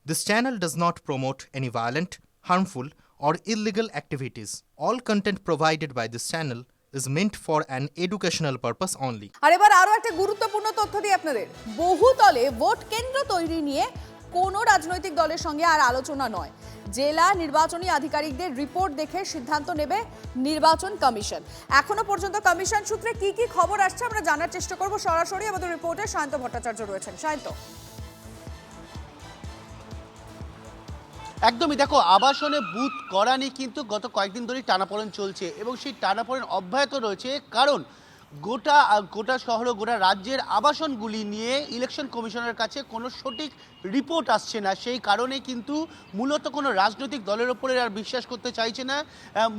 This channel does not promote any violent, harmful, or illegal activities. All content provided by this channel is meant for an educational purpose only. আর এবার আরো একটা গুরুত্বপূর্ণ তথ্য দিই আপনাদের। বহুতলে vote কেন্দ্র তৈরি নিয়ে কোনো রাজনৈতিক দলের সঙ্গে আর আলোচনা নয়। জেলা নির্বাচনী আধিকারিকদের রিপোর্ট দেখে সিদ্ধান্ত নেবে নির্বাচন কমিশন। এখনো পর্যন্ত কমিশন সূত্রে কি কি খবর আসছে আমরা জানার চেষ্টা করব সরাসরি। আমাদের রিপোর্টার সায়ন্ত ভট্টাচার্য রয়েছেন। সায়ন্ত, একদমই দেখো, আবাসনে বুথ করা নিয়ে কিন্তু গত কয়েকদিন ধরেই টানাপোড়েন চলছে এবং সেই টানাপোড়েন অব্যাহত রয়েছে, কারণ গোটা শহর গোটা রাজ্যের আবাসনগুলি নিয়ে ইলেকশন কমিশনের কাছে কোনো সঠিক রিপোর্ট আসছে না। সেই কারণে কিন্তু মূলত কোনো রাজনৈতিক দলের ওপরে আর বিশ্বাস করতে চাইছে না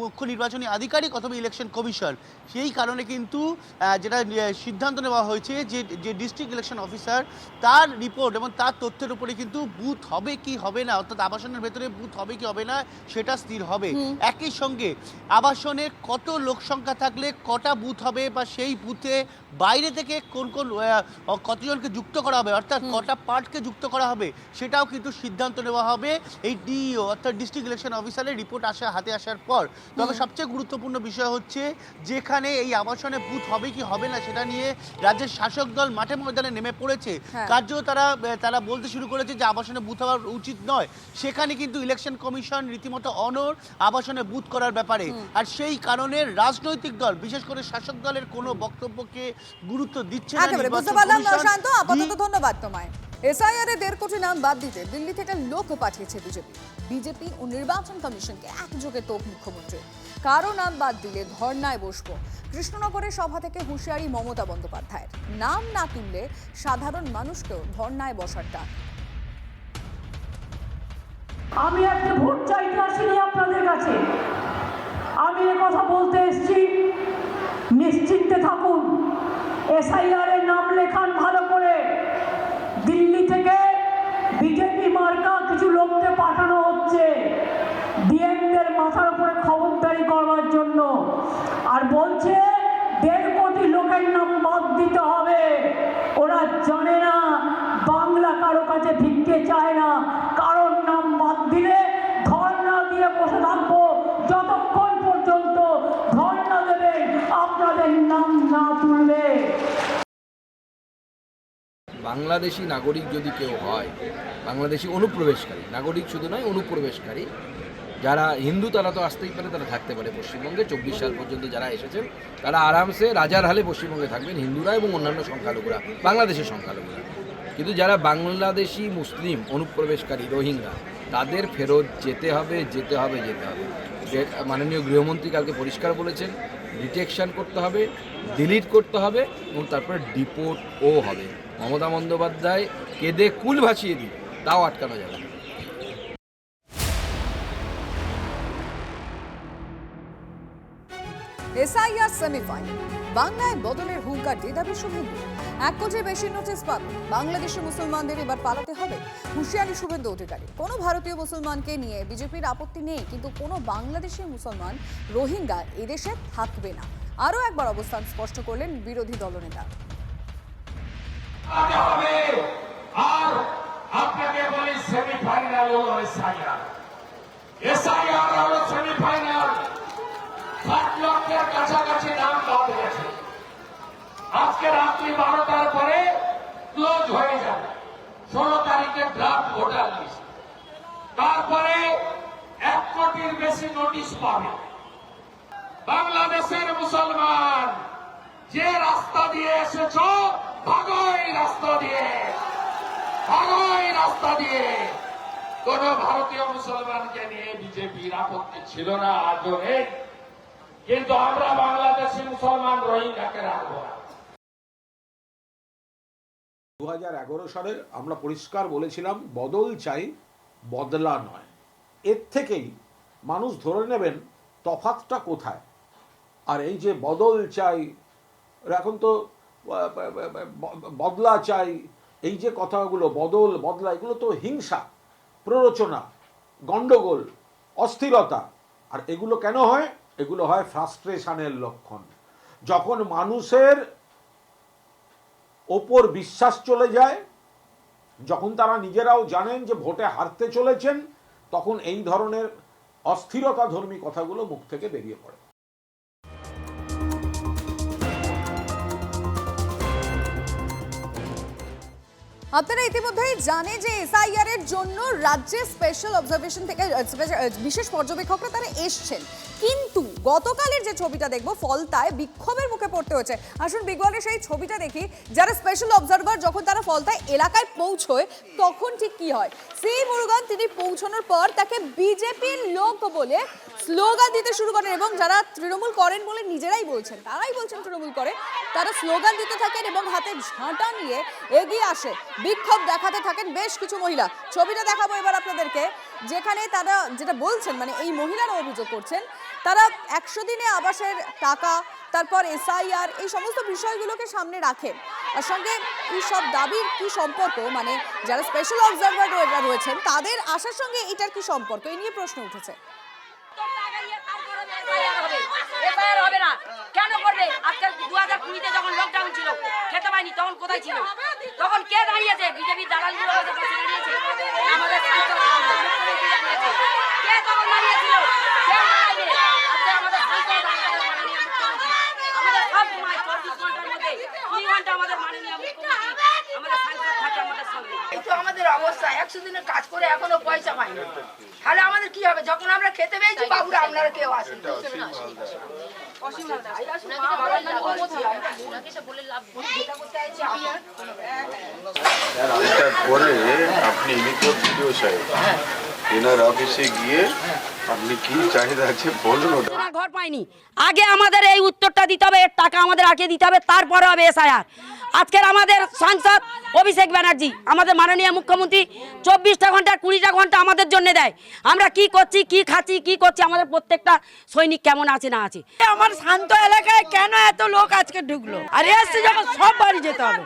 মুখ্য নির্বাচনী আধিকারিক অথবা ইলেকশন কমিশন। সেই কারণে কিন্তু যেটা সিদ্ধান্ত নেওয়া হয়েছে যে ডিস্ট্রিক্ট ইলেকশন অফিসার তার রিপোর্ট এবং তার তথ্যের উপরে কিন্তু বুথ হবে কি হবে না, অর্থাৎ আবাসনের ভেতরে বুথ হবে কি হবে না সেটা স্থির হবে। একই সঙ্গে আবাসনে কত লোক সংখ্যা থাকলে কটা বুথ হবে বা সেই বুথে বাইরে থেকে কোন কতজনকে যুক্ত করা হবে, অর্থাৎ কটা পার্টকে যুক্ত করা হবে, সেটাও কিন্তু সিদ্ধান্ত নেওয়া হবে এই ডিইও অর্থাৎ ডিস্ট্রিক্ট ইলেকশন অফিসারের রিপোর্ট হাতে আসার পর। তবে সবচেয়ে গুরুত্বপূর্ণ বিষয় হচ্ছে যেখানে এই আবাসনে বুথ হবে কি হবে না সেটা নিয়ে রাজ্যের শাসক দল মাঠে ময়দানে নেমে পড়েছে। কার্য তারা বলতে শুরু করেছে যে আবাসনে বুথ হওয়া উচিত নয়। সেখানে কিন্তু ইলেকশন কমিশন রীতিমতো অনড় আবাসনে বুথ করার ব্যাপারে। আর সেই কারণে রাজনৈতিক দল বিশেষ করে শাসক দলের কোনো বক্তব্যকে গুরুত্ব দিচ্ছে না। বুঝতে পারলাম শান্ত, আপাতত ধন্যবাদ তোমায়। এসআইআর এ 1.5 কোটি নাম বাদ দিতে দিল্লি থেকে লোক পাঠিয়েছে বিজেপি ও নির্বাচন কমিশনকে একযোগে তোপ মুখ্যমন্ত্রী। কারো নাম বাদ দিলে ধর্নায় বসবো। কৃষ্ণনগরের সভা থেকে হুঁশিয়ারি মমতা বন্দ্যোপাধ্যায়ের। নাম না তুললে সাধারণ মানুষকেও ধর্নায় বসার ডাক। আমি একটা ভোট চাইতে আসিনি আপনাদের কাছে, আমি কথা বলতে এসেছি নিশ্চিন্তে থাকুন। এসআইআর এর নাম লেখান ভালো করে। দিল্লি থেকে বিজেপি মার্কা কিছু লোককে পাঠানো হচ্ছে ডিএমদের মাথার উপরে খবরদারি করবার জন্য, আর বলছে 1.5 কোটি লোকের নাম বাদ দিতে হবে। ওরা জানে না বাংলা কারো কাছে ভিক্ষে চায় না, কারোর নাম বাদ দিলে ধর্ণা দিয়ে বসে থাকবো যতক্ষণ পর্যন্ত ধর্ণা দেবেন আপনাদের নাম না তুললে। বাংলাদেশি নাগরিক যদি কেউ হয়, বাংলাদেশি অনুপ্রবেশকারী, নাগরিক শুধু নয় অনুপ্রবেশকারী, যারা হিন্দু তারা তো আসতেই পারে, তারা থাকতে পারে পশ্চিমবঙ্গে। 24 সাল পর্যন্ত যারা এসেছেন তারা আরামসে রাজার হালে পশ্চিমবঙ্গে থাকবেন, হিন্দুরা এবং অন্যান্য সংখ্যালঘুরা, বাংলাদেশের সংখ্যালঘুরা। কিন্তু যারা বাংলাদেশি মুসলিম অনুপ্রবেশকারী রোহিঙ্গা, তাদের ফেরত যেতে হবে। মাননীয় গৃহমন্ত্রী কালকে পরিষ্কার বলেছেন, ডিটেকশন করতে হবে, ডিলিট করতে হবে এবং তারপরে ডিপোর্টও হবে। মমতা বন্দ্যোপাধ্যায় কেঁদে কুল ভাসিয়ে দিন, তাও আটকানো যাবে না। এসআইআর সেমিফাইনাল, বাংলায় বদলের হুঙ্কার দিয়ে বিশ্ব হিন্দু। 1 কোটির বেশি নোটিশ পাবে। বাংলাদেশের মুসলমানদের এবার পালাতে হবে, হুঁশিয়ারি শুভেন্দু অধিকারী। কোনো ভারতীয় মুসলমানকে নিয়ে বিজেপির আপত্তি নেই, কিন্তু কোনো বাংলাদেশি মুসলমান রোহিঙ্গা এদেশে থাকবে না। আরও একবার অবস্থান স্পষ্ট করলেন বিরোধী দলনেতা। আর আপনাকে বলি সেমিফাইনাল হলো এসআইআর হলো সেমিফাইনাল। 7 লক্ষের কাছাকাছি নাম বাদ গেছে। আজকে রাত্রি 12টার পরে ক্লোজ হয়ে যাবে। 16 তারিখে ড্রাফট ভোটার লিস্ট, তারপরে 1 কোটির বেশি নোটিশ পাবে। বাংলাদেশের মুসলমান যে রাস্তা দিয়ে এসেছ, ভাগো এই রাস্তা দিয়ে, ভাগো এই রাস্তা দিয়ে। কোন ভারতীয় মুসলমানকে নিয়ে বিজেপির আপত্তি ছিল না, আজও নেই। কিন্তু আমরা বাংলাদেশি মুসলমান রোহিঙ্গাকে রাখবো না। 2011 সালে আমরা পরিষ্কার বলেছিলাম বদল চাই, বদলা নয়। এর থেকেই মানুষ ধরে নেবেন তফাৎটা কোথায়। আর এই যে বদল চাই, এখন তো বদলা চাই, এই যে কথাগুলো বদলা, এগুলো তো হিংসা, প্ররোচনা, গন্ডগোল, অস্থিরতা। আর এগুলো কেন হয়? এগুলো হয় ফ্রাস্ট্রেশনের লক্ষণ। যখন মানুষের ওপর বিশ্বাস চলে যায়, যখন তারা নিজেরাও জানেন যে ভোটে হারতে চলেছেন, তখন এই ধরনের অস্থিরতাধর্মী কথাগুলো মুখ থেকে বেরিয়ে পড়ে। আপনারা ইতিমধ্যেই জানে যে এসআইআর এর জন্য রাজ্যে স্পেশাল অবজারভেশন থেকে বিশেষ পর্যবেক্ষকরা তারা এসছেন, কিন্তু গতকালের যে ছবিটা দেখবো ফলতায় বিক্ষোভের মুখে পড়তে হয়েছে। আসুন বিগওয়ালের সেই ছবিটা দেখি, যারা স্পেশাল অবজারভার যখন তারা ফলতায় এলাকায় পৌঁছয় তখন ঠিক কি হয়। সি মুরুগান তিনি পৌঁছানোর পর তাকে বিজেপির লোক বলে স্লোগান দিতে শুরু করেন, এবং যারা তৃণমূল করেন বলে নিজেরাই বলছেন, তারাই বলছেন তৃণমূল করে, তারা স্লোগান দিতে থাকেন এবং হাতে ঝাঁটা নিয়ে এগিয়ে আসে, বিক্ষোভ দেখাতে থাকেন বেশ কিছু মহিলা। ছবিটা দেখাবো এবার আপনাদেরকে, যেখানে তারা যেটা বলছেন, মানে এই মহিলারা অভিযোগ করছেন তারা 100 দিনে আবাসের টাকা, তারপর এসআইআর, এই সমস্ত বিষয়গুলোকে সামনে রাখেন। আর সঙ্গে এই সব দাবির কি সম্পর্ক, মানে যারা স্পেশাল অবজারভার রয়েছেন তাদের আশার সঙ্গে এটার কি সম্পর্ক, এই নিয়ে প্রশ্ন উঠেছে। এফআইআর হবে না কেন করবে? আজকে 2020-তে যখন লকডাউন ছিল, খেতে পাইনি, তখন কোথায় ছিল? তখন কে দাঁড়িয়েছে? বিজেপি দালালগুলো আমাদের পাশে দাঁড়িয়েছে, আমাদের কে তখন দাঁড়িয়েছিল? কেউ দাঁড়ায়নি। আজকে আমাদের আমাদের সব সময় 24 ঘন্টার মধ্যে 2 ঘন্টা আমাদের মাননীয় মুখ্যমন্ত্রী আমাদের সাংসদ থাকে আমাদের সঙ্গে। এই তো আমাদের অবস্থা, 100 দিনের কাজ করে এখনো পয়সা পাইনি, তাহলে আমাদের কি হবে? যখন আমরা খেতে পেয়েছি বাবুরা, আপনারা কেউ আসেন পরে আপনি ভিডিও সাহেব এনার অফিসে গিয়ে আপনি কি চাহিদা আছে বলুন। ঘর পাইনি, আগে আমাদের এই উত্তরটা দিতে হবে, এর টাকা আমাদের আগে দিতে হবে, তারপরে হবে এসআইআর। আজকের আমাদের সাংসদ অভিষেক ব্যানার্জি, আমাদের মাননীয় মুখ্যমন্ত্রী 24টা ঘন্টা 20টা ঘন্টা আমাদের জন্য দেয়। আমরা কি করছি, কি খাচ্ছি, কি করছি, আমাদের প্রত্যেকটা সৈনিক কেমন আছে না আছে। আমার শান্ত এলাকায় কেন এত লোক আজকে ঢুকলো? আর এসছে যখন সব বাড়ি যেতে হবে,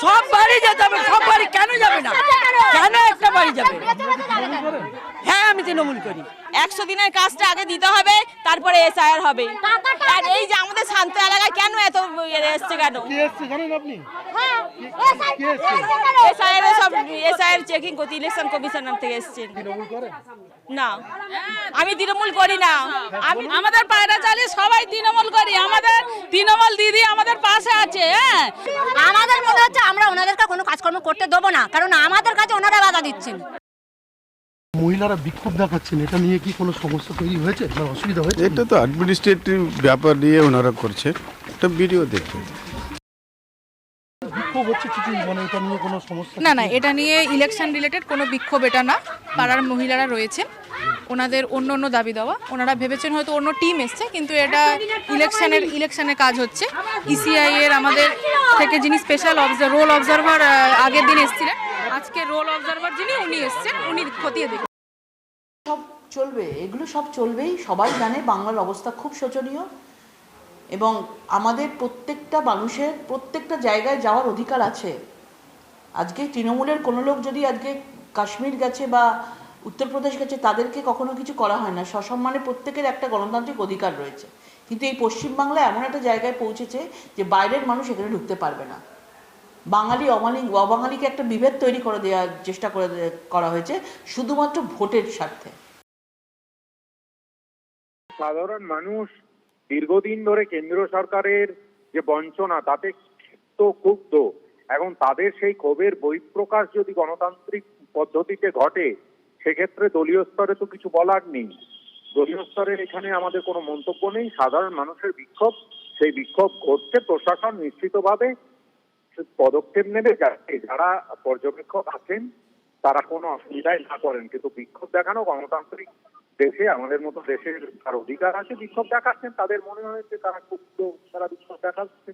সব বাড়ি যেতে হবে, সব বাড়ি কেন যাবে না? কেন একটা বাড়ি যাবে? হ্যাঁ, আমি তৃণমূল করি। 100 দিনের কাজটা আগে দিতে হবে, তারপরে এসআইআর হবে। আর এই যে আমাদের শান্ত এলাকায় কেন এত এসছে কেন? এসআইআর চেকিং করতে ইলেকশন কমিশনার থেকে এসছেন। না, আমি তৃণমূল করি না। আমাদের পায়রা চালি সবাই তৃণমূল করি, আমাদের তৃণমূল দিদি আমাদের পাশে আছে। হ্যাঁ, আমাদের মনে হচ্ছে আমরা ওনাদেরকে কোনো কাজকর্ম করতে দেবো না, কারণ আমাদের কাছে ওনারা বাধা দিচ্ছেন। মহিলারা বিক্ষোভ দেখাচ্ছেন, এটা নিয়ে কি কোনো সমস্যা তৈরি হয়েছে বা অসুবিধা হয়েছে? এটা তো অ্যাডমিনিস্ট্রেটিভ ব্যাপার নিয়ে ওনারা করছে, একটা ভিডিও দেখবেন। বিক্ষোভ হচ্ছে কিছু, মানে এটা নিয়ে কোনো সমস্যা? না, এটা নিয়ে ইলেকশন রিলেটেড কোনো বিক্ষোভ এটা না। পাড়ার মহিলারা রয়েছেন, ওনাদের অন্য অন্য দাবি দেওয়া, ওনারা ভেবেছেন হয়তো অন্য টিম এসছে, কিন্তু এটা ইলেকশনের কাজ হচ্ছে। ইসিআই এর আমাদের থেকে যিনি স্পেশাল রোল অবজারভার আগের দিন এসেছিলেন, আজকে রোল অবজারভার যিনি উনি এসছেন, উনি খতিয়ে দেখবেন। সব চলবে, এগুলো সব চলবেই। সবাই জানে বাংলার অবস্থা খুব শোচনীয়, এবং আমাদের প্রত্যেকটা মানুষের প্রত্যেকটা জায়গায় যাওয়ার অধিকার আছে। আজকে তৃণমূলের কোনো লোক যদি আজকে কাশ্মীর গেছে বা উত্তরপ্রদেশ গেছে, তাদেরকে কখনো কিছু করা হয় না। সসম্মানে প্রত্যেকের একটা গণতান্ত্রিক অধিকার রয়েছে, কিন্তু এই পশ্চিমবাংলায় এমন একটা জায়গায় পৌঁছেছে যে বাইরের মানুষ এখানে ঢুকতে পারবে না। বাঙালি অবাঙালিকে একটা বিভেদ তৈরি করে দেওয়ার চেষ্টা করা হয়েছে শুধুমাত্র ভোটের স্বার্থে। সাধারণ মানুষ দীর্ঘদিন ধরে কেন্দ্র সরকারের যে বঞ্চনা তাতে ক্ষিপ্ত ক্ষুব্ধ, এবং তাদের সেই ক্ষোভের বহিঃপ্রকাশ যদি গণতান্ত্রিক পদ্ধতিতে ঘটে, সেক্ষেত্রে দলীয় স্তরে তো কিছু বলার নেই। দলীয় স্তরের এখানে আমাদের কোনো মন্তব্য নেই। সাধারণ মানুষের বিক্ষোভ, সেই বিক্ষোভ ঘটছে, প্রশাসন নিশ্চিতভাবে পদক্ষেপ নেবে যাতে যারা পর্যবেক্ষক আছেন তারা কোনো অসুবিধায় না করেন। কিন্তু বিক্ষোভ দেখানো গণতান্ত্রিক দেশে, আমাদের মতো দেশের তার অধিকার আছে। বিক্ষোভ দেখাচ্ছেন, তাদের মনে হয়েছে তারা ক্ষুব্ধ, তারা বিক্ষোভ দেখাচ্ছে।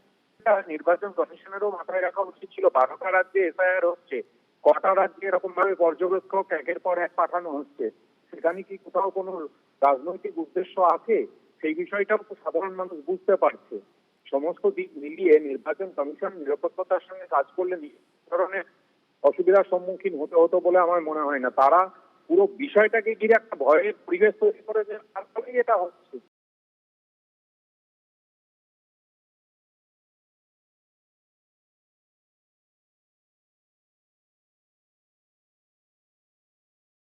নির্বাচন কমিশনেরও মাথায় রাখা উচিত ছিল, 12টা রাজ্যে এসআইআর হচ্ছে, কটা রাজ্যে এরকম ভাবে পর্যবেক্ষক একের পর এক পাঠানো হচ্ছে, সেখানে কি কোথাও কোনো রাজনৈতিক উদ্দেশ্য আছে? সেই বিষয়টাও সাধারণ মানুষ বুঝতে পারছে। সমস্ত দিক মিলিয়ে নির্বাচন কমিশন নিরপেক্ষতার সঙ্গে কাজ করলে ধরনের অসুবিধার সম্মুখীন হতে হতো বলে আমার মনে হয় না। তারা পুরো বিষয়টাকে ঘিরে একটা ভয়ের পরিবেশ তৈরি করে, তার ফলেই এটা হচ্ছে।